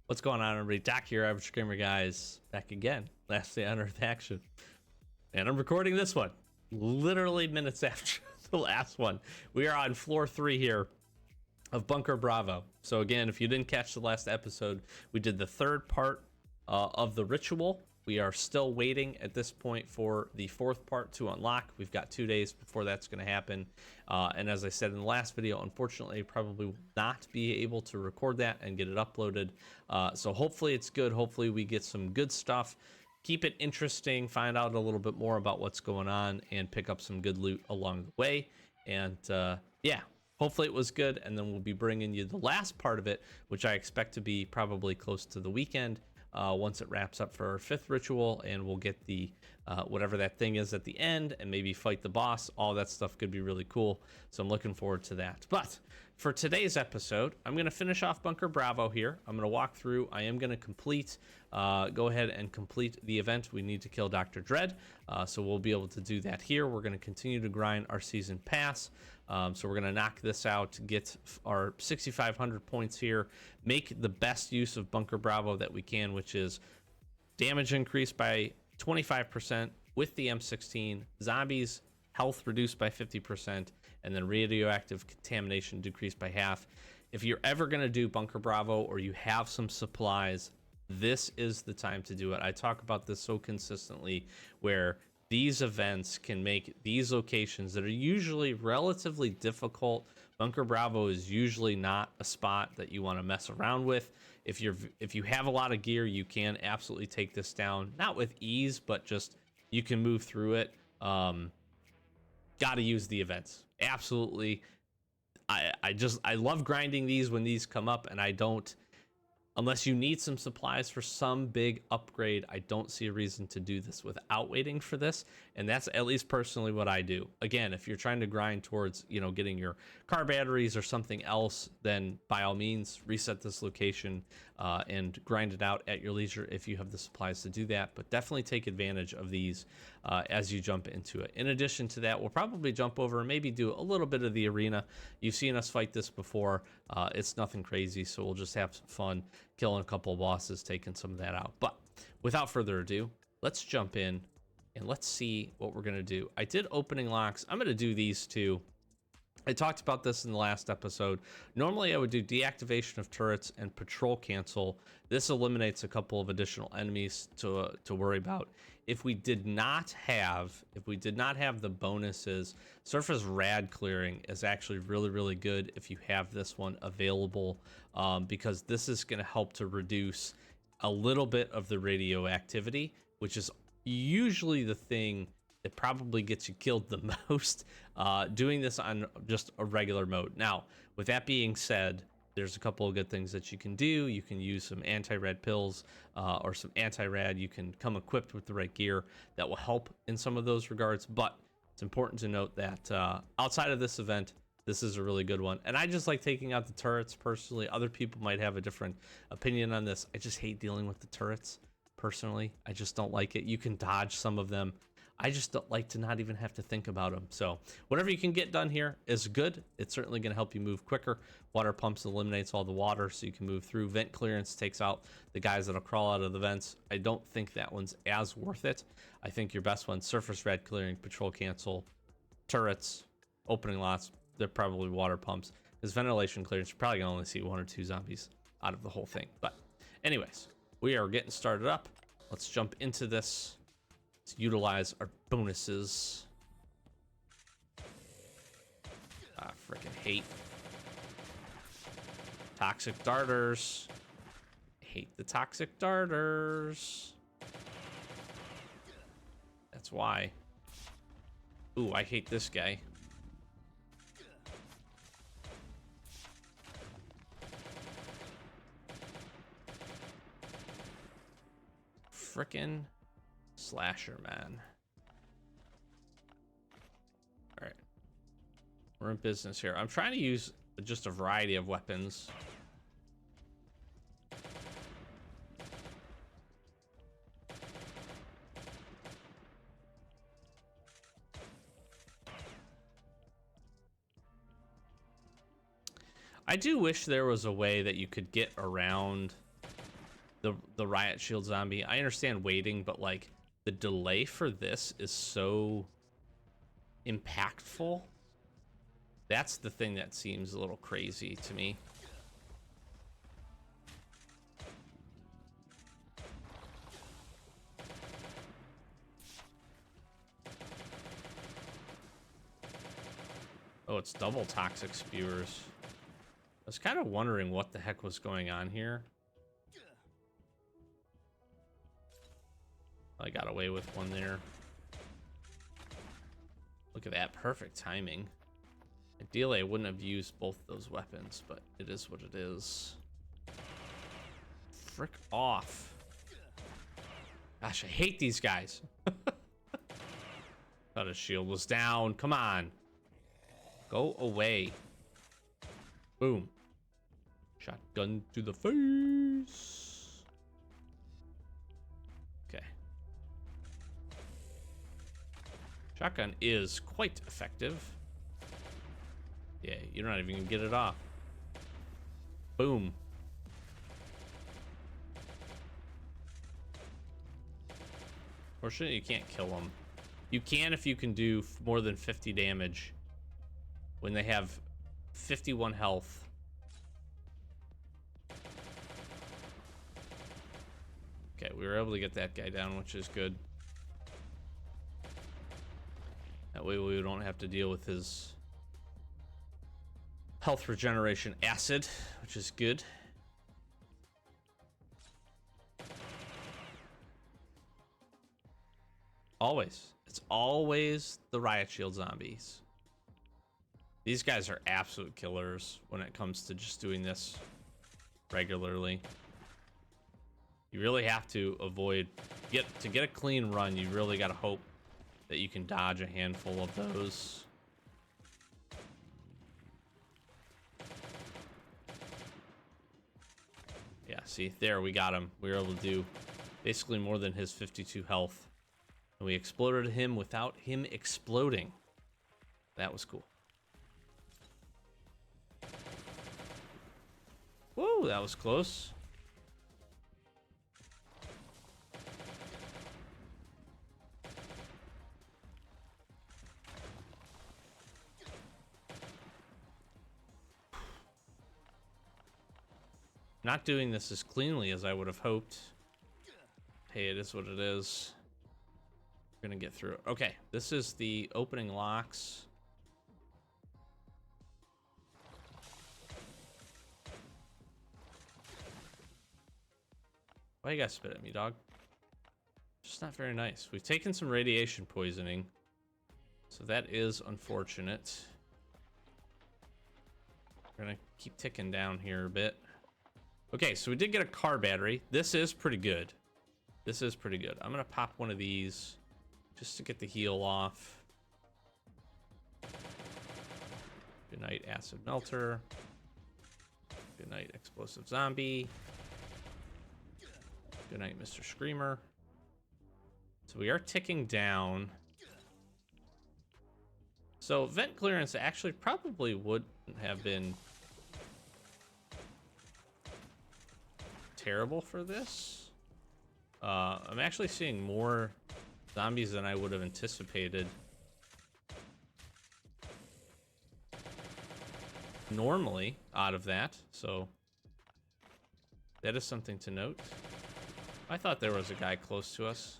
What's going on, everybody? Doc here, Average Gamer Guys, back again. Last day on Earth action. And I'm recording this one literally minutes after the last one. We are on floor 3 here of Bunker Bravo. So again, if you didn't catch the last episode, we did the third part of the ritual. We are still waiting at this point for the fourth part to unlock. We've got 2 days before that's going to happen. And as I said in the last video, unfortunately, probably will not be able to record that and get it uploaded. So hopefully it's good. Hopefully we get some good stuff. Keep it interesting, find out a little bit more about what's going on, and pick up some good loot along the way. And yeah, hopefully it was good. And then we'll be bringing you the last part of it, which I expect to be probably close to the weekend. Once it wraps up for our 5th ritual, and we'll get the whatever that thing is at the end and maybe fight the boss. All that stuff could be really cool, so I'm looking forward to that. But for today's episode, I'm going to finish off Bunker Bravo here. I'm going to walk through. I am going to complete go ahead and complete the event. We need to kill Dr. Dread, so we'll be able to do that here. We're going to continue to grind our season pass. So we're going to knock this out, get our 6,500 points here, make the best use of Bunker Bravo that we can, which is damage increased by 25% with the M16, zombies health reduced by 50%, and then radioactive contamination decreased by half. If you're ever going to do Bunker Bravo or you have some supplies, this is the time to do it. I talk about this so consistently, where these events can make these locations that are usually relatively difficult. Bunker Bravo is usually not a spot that you want to mess around with. If you have a lot of gear, you can absolutely take this down, not with ease, but just you can move through it. Got to use the events. Absolutely. I love grinding these when these come up, and I don't, unless you need some supplies for some big upgrade, I don't see a reason to do this without waiting for this. And that's at least personally what I do. Again, if you're trying to grind towards, getting your car batteries or something else, then by all means, reset this location and grind it out at your leisure if you have the supplies to do that. But definitely take advantage of these as you jump into it. In addition to that, we'll probably jump over and maybe do a little bit of the arena. You've seen us fight this before. It's nothing crazy, so we'll just have some fun killing a couple of bosses, taking some of that out. But without further ado, let's jump in and let's see what we're going to do. I did opening locks. I'm going to do these two. I talked about this in the last episode. Normally I would do deactivation of turrets and patrol cancel. This eliminates a couple of additional enemies to worry about. If we did not have the bonuses, surface rad clearing is actually really, really good if you have this one available, because this is going to help to reduce a little bit of the radioactivity, which is usually the thing that probably gets you killed the most, doing this on just a regular mode. Now, with that being said, there's a couple of good things that you can do. You can use some anti-rad pills or some anti-rad. You can come equipped with the right gear that will help in some of those regards. But it's important to note that outside of this event, this is a really good one. And I just like taking out the turrets personally. Other people might have a different opinion on this. I just hate dealing with the turrets personally. I just don't like it. You can dodge some of them. I just don't like to not even have to think about them. So whatever you can get done here is good. It's certainly going to help you move quicker. Water pumps eliminates all the water so you can move through. Vent clearance takes out the guys that'll crawl out of the vents. I don't think that one's as worth it. I think your best one's surface rad clearing, patrol cancel, turrets, opening lots. They're probably water pumps. Because ventilation clearance, you're probably going to only see 1 or 2 zombies out of the whole thing. But anyways, we are getting started up. Let's jump into this. Let's utilize our bonuses. Freaking hate toxic darters. Hate the toxic darters. That's why. Ooh, I hate this guy. Frickin' slasher, man. All right, we're in business here. I'm trying to use just a variety of weapons. I do wish there was a way that you could get around the riot shield zombie. I understand waiting, but like the delay for this is so impactful. That's the thing that seems a little crazy to me. Oh, it's double toxic spewers. I was kind of wondering what the heck was going on here. I got away with one there. Look at that, perfect timing. Ideally, I wouldn't have used both those weapons, but it is what it is. Frick off. Gosh, I hate these guys. Thought his shield was down. Come on. Go away. Boom. Shotgun to the face. Okay. Shotgun is quite effective. Yeah, you're not even gonna get it off. Boom. Fortunately, you can't kill them. You can if you can do more than 50 damage when they have 51 health. Okay, we were able to get that guy down, which is good. That way we don't have to deal with his health regeneration acid, which is good. Always. It's always the riot shield zombies. These guys are absolute killers when it comes to just doing this regularly. You really have to avoid to get a clean run. You really got to hope that you can dodge a handful of those. Yeah, see, there we got him. We were able to do basically more than his 52 health. And we exploded him without him exploding. That was cool. Whoa, that was close. Not doing this as cleanly as I would have hoped. Hey, it is what it is. We're gonna get through it. Okay, this is the opening locks. Why you gotta spit at me, dog? Just not very nice. We've taken some radiation poisoning, so that is unfortunate. We're gonna keep ticking down here a bit. Okay, so we did get a car battery. This is pretty good. This is pretty good. I'm gonna pop one of these just to get the heal off. Good night, acid melter. Good night, explosive zombie. Good night, Mr. Screamer. So we are ticking down. So vent clearance actually probably wouldn't have been terrible for this. I'm actually seeing more zombies than I would have anticipated. Normally out of that, so that is something to note. I thought there was a guy close to us.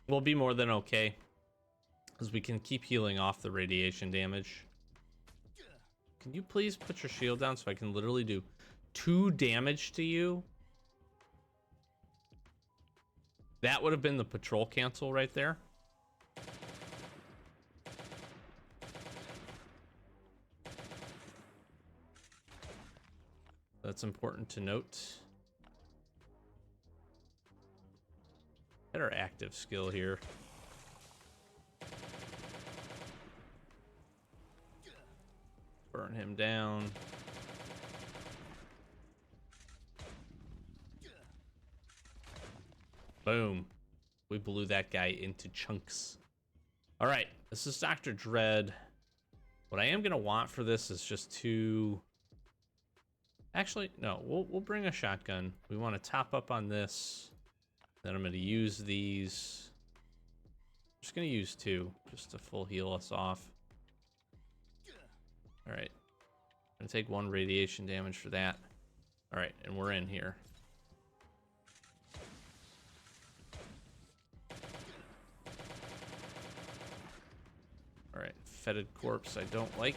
We'll be more than okay, because we can keep healing off the radiation damage. Can you please put your shield down so I can literally do 2 damage to you? That would have been the patrol cancel right there. That's important to note. Get our active skill here. Burn him down. Boom. We blew that guy into chunks. All right, this is Dr. Dread. What I am gonna want for this is just to... Actually, no, we'll bring a shotgun. We want to top up on this. Then I'm gonna use these. I'm just gonna use 2 just to full heal us off. All right, I'm gonna take 1 radiation damage for that. All right, and we're in here. All right, fetid corpse I don't like.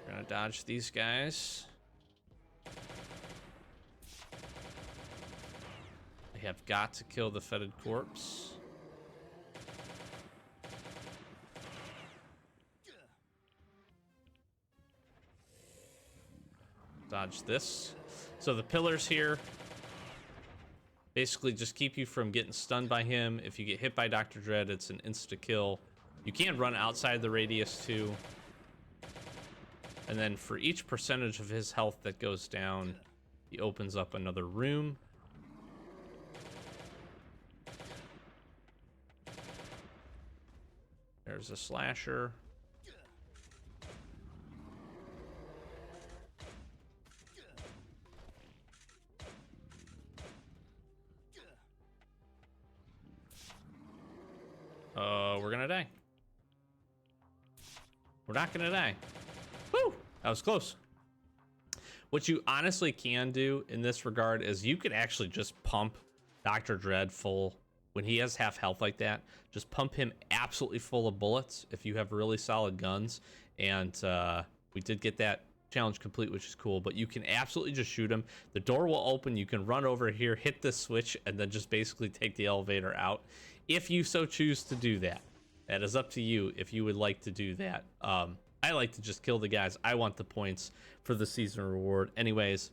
We're gonna dodge these guys. I have got to kill the fetid corpse. Dodge this. So the pillars here basically just keep you from getting stunned by him. If you get hit by Dr. Dread, it's an insta-kill. You can run outside the radius too. And then for each percentage of his health that goes down, he opens up another room. There's a slasher. We're gonna die. We're not gonna die. Woo! That was close. What you honestly can do in this regard is you could actually just pump Dr. Dread full. When he has half health like that, just pump him absolutely full of bullets if you have really solid guns. And we did get that challenge complete, which is cool, but you can absolutely just shoot him. The door will open, you can run over here, hit this switch, and then just basically take the elevator out. If you so choose to do that. That is up to you if you would like to do that. I like to just kill the guys. I want the points for the season reward anyways.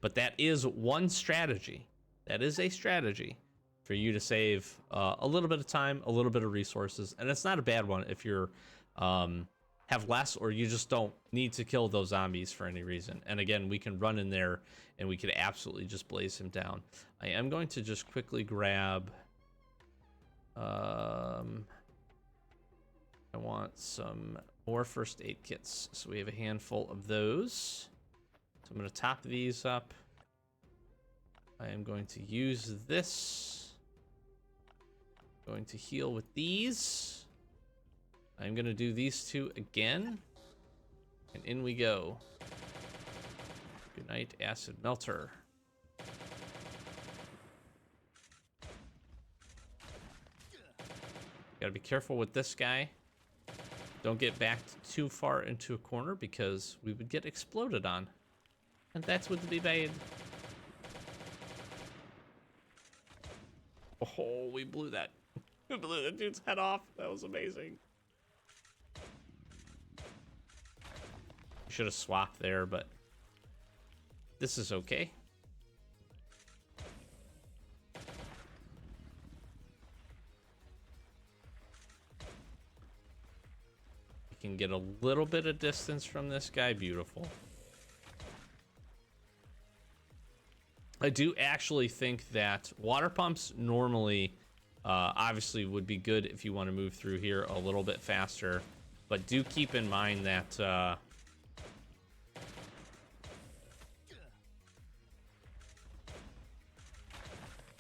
But that is one strategy. That is a strategy for you to save a little bit of time, a little bit of resources. And it's not a bad one if you're have less or you just don't need to kill those zombies for any reason. And again, we can run in there and we could absolutely just blaze him down. I am going to just quickly grab... I want some more first aid kits. So we have a handful of those. So I'm going to top these up. I am going to use this. Going to heal with these. I'm going to do these 2 again. And in we go. Good night, acid melter. Gotta be careful with this guy. Don't get backed too far into a corner because we would get exploded on. And that's would be bad. Oh, we blew that. We blew that dude's head off. That was amazing. Should have swapped there, but this is okay. Can get a little bit of distance from this guy. Beautiful. I do actually think that water pumps normally obviously would be good if you want to move through here a little bit faster, but do keep in mind that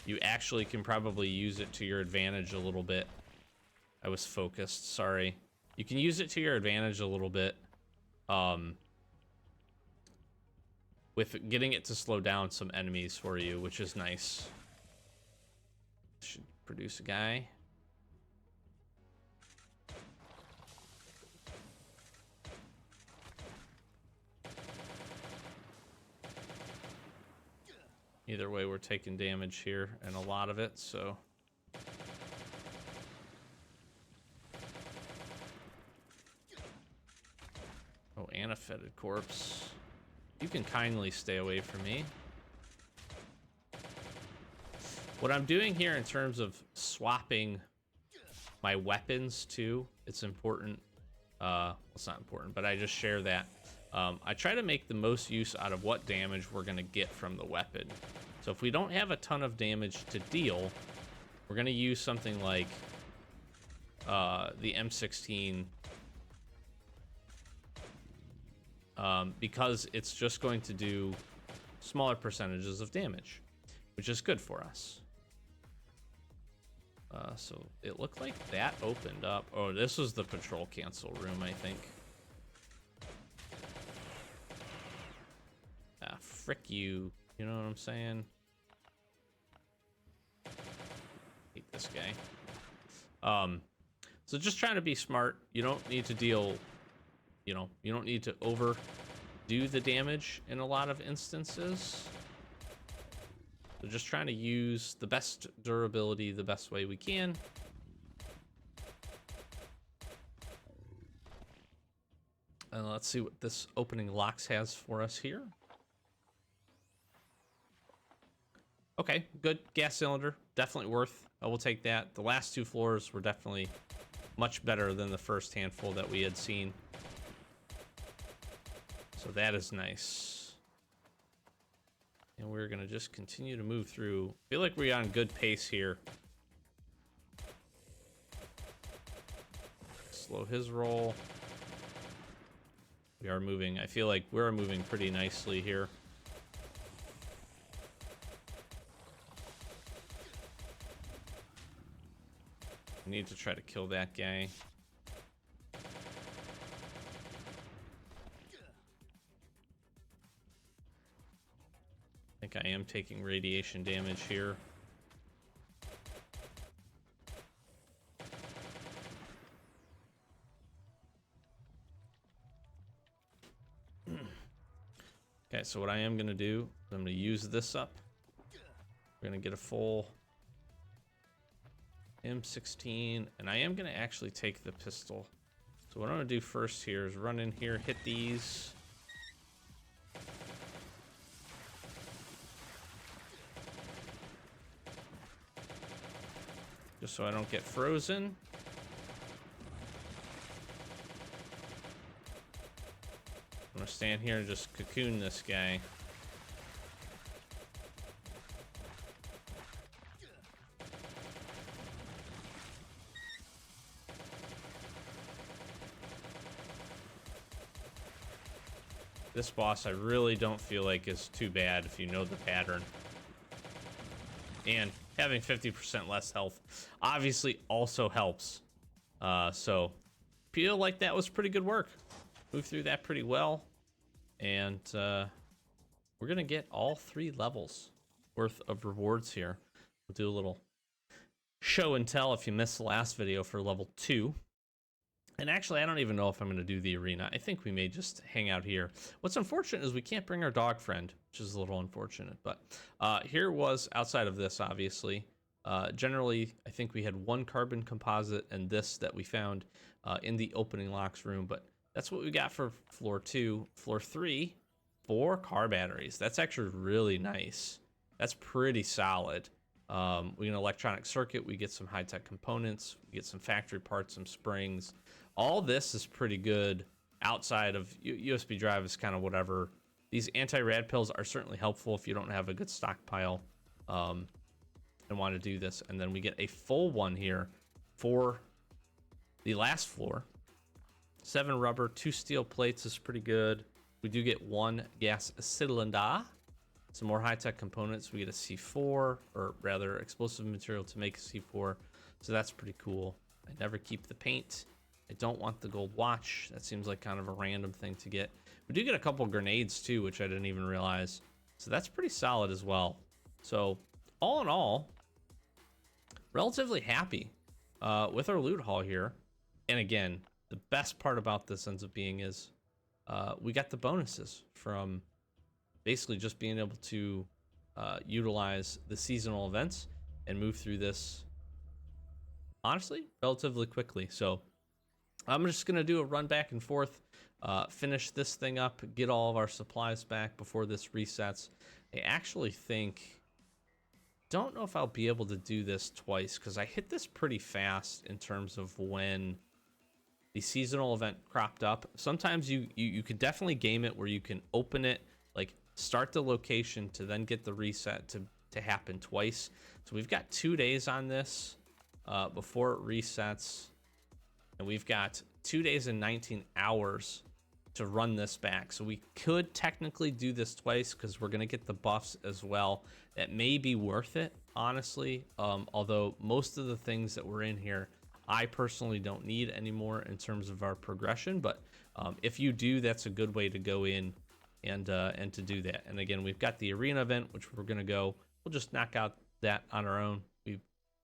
you actually can probably use it to your advantage a little bit. I was focused, sorry. You can use it to your advantage a little bit with getting it to slow down some enemies for you, which is nice. Should produce a guy. Either way, we're taking damage here and a lot of it, so... Oh, and a fetid corpse. You can kindly stay away from me. What I'm doing here in terms of swapping my weapons too, it's important. It's not important, but I just share that. I try to make the most use out of what damage we're gonna get from the weapon. So if we don't have a ton of damage to deal, we're gonna use something like the M16 because it's just going to do smaller percentages of damage, which is good for us. So it looked like that opened up. Oh, this was the patrol cancel room, I think. Ah, frick you. You know what I'm saying? Hate this guy. So just trying to be smart. You don't need to deal, you don't need to overdo the damage in a lot of instances. So just trying to use the best durability the best way we can. And let's see what this opening locks has for us here. Okay, good. Gas cylinder, definitely worth. I will take that. The last two floors were definitely much better than the first handful that we had seen. So that is nice. And we're gonna just continue to move through. Feel like we're on good pace here. Slow his roll. We are moving. I feel like we're moving pretty nicely here. We need to try to kill that guy. I think I am taking radiation damage here. Okay, so what I am gonna do is I'm gonna use this up. We're gonna get a full M16, and I am gonna actually take the pistol. So what I'm gonna do first here is run in here, hit these. Just so I don't get frozen. I'm gonna stand here and just cocoon this guy. This boss I really don't feel like is too bad if you know the pattern. And having 50% less health obviously also helps. So feel like that was pretty good work. Moved through that pretty well. And we're gonna get all 3 levels worth of rewards here. We'll do a little show and tell if you missed the last video for level 2. And actually, I don't even know if I'm going to do the arena. I think we may just hang out here. What's unfortunate is we can't bring our dog friend, which is a little unfortunate. But here was, outside of this, obviously. Generally, I think we had 1 carbon composite and this that we found in the opening locks room. But that's what we got for floor 2. Floor 3, 4 car batteries. That's actually really nice. That's pretty solid. We get an electronic circuit. We get some high-tech components. We get some factory parts, some springs. All this is pretty good outside of USB drive is kind of whatever. These anti-rad pills are certainly helpful if you don't have a good stockpile and want to do this. And then we get a full one here for the last floor. 7 rubber, 2 steel plates is pretty good. We do get 1 gas cylinder. Some more high-tech components. We get a C4, or rather explosive material to make a C4. So that's pretty cool. I never keep the paint. I don't want the gold watch. That seems like kind of a random thing to get. We do get a couple grenades too, which I didn't even realize. So that's pretty solid as well. So all in all, relatively happy with our loot haul here. And again, the best part about this ends up being is we got the bonuses from basically just being able to utilize the seasonal events and move through this, honestly, relatively quickly. So I'm just going to do a run back and forth, finish this thing up, get all of our supplies back before this resets. I actually think, don't know if I'll be able to do this twice because I hit this pretty fast in terms of when the seasonal event cropped up. Sometimes you can definitely game it where you can open it, like start the location to then get the reset to happen twice. So we've got 2 days on this before it resets. And we've got 2 days and 19 hours to run this back. So we could technically do this twice because we're going to get the buffs as well. That may be worth it, honestly. Although most of the things that were in here, I personally don't need anymore in terms of our progression. But if you do, that's a good way to go in and to do that. And again, we've got the arena event, which we're going to go. We'll just knock out that on our own. We've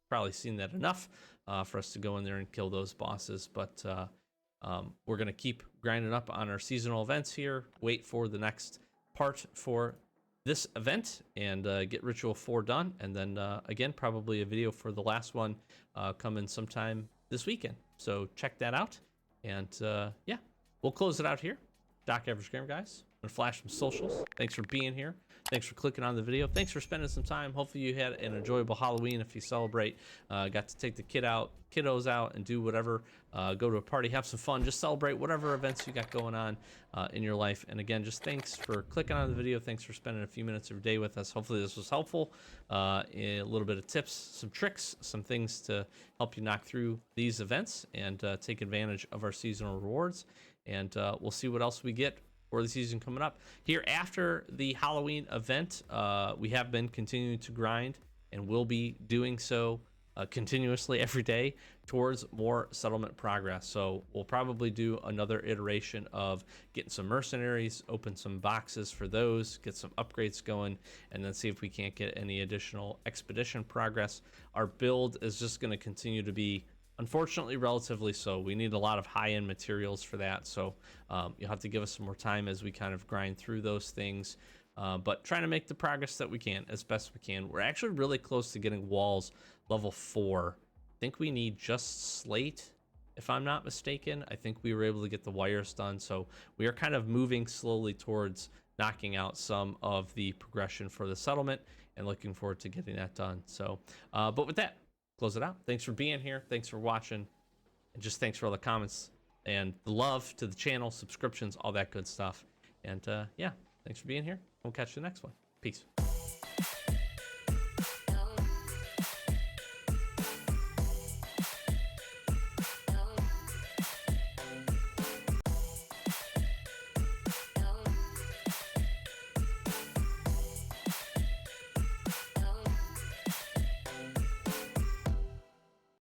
probably seen that enough for us to go in there and kill those bosses. But we're going to keep grinding up on our seasonal events here, wait for the next part for this event, and get Ritual 4 done. And then, again, probably a video for the last one coming sometime this weekend. So check that out. And, yeah, we'll close it out here. Doc Average Gamer, guys. I'm going to flash some socials. Thanks for being here. Thanks for clicking on the video. Thanks for spending some time. Hopefully you had an enjoyable Halloween if you celebrate. Got to take the kiddos out and do whatever. Go to a party, have some fun. Just celebrate whatever events you got going on in your life. And again, just thanks for clicking on the video. Thanks for spending a few minutes of your day with us. Hopefully this was helpful. A little bit of tips, some tricks, some things to help you knock through these events and take advantage of our seasonal rewards. And we'll see what else we get for the season coming up. Here after the Halloween event, we have been continuing to grind and will be doing so continuously every day towards more settlement progress. So we'll probably do another iteration of getting some mercenaries, open some boxes for those, get some upgrades going, and then see if we can't get any additional expedition progress. Our build is just going to continue to be, unfortunately, relatively slow. We need a lot of high-end materials for that, so you'll have to give us some more time as we kind of grind through those things, but trying to make the progress that we can as best we can. We're actually really close to getting walls level 4. I think we need just slate, if I'm not mistaken. I think we were able to get the wires done, so we are kind of moving slowly towards knocking out some of the progression for the settlement and looking forward to getting that done. So, but with that, close it out. Thanks for being here. Thanks for watching. And just thanks for all the comments and the love to the channel, subscriptions, all that good stuff. And yeah, thanks for being here. We'll catch you the next one. Peace.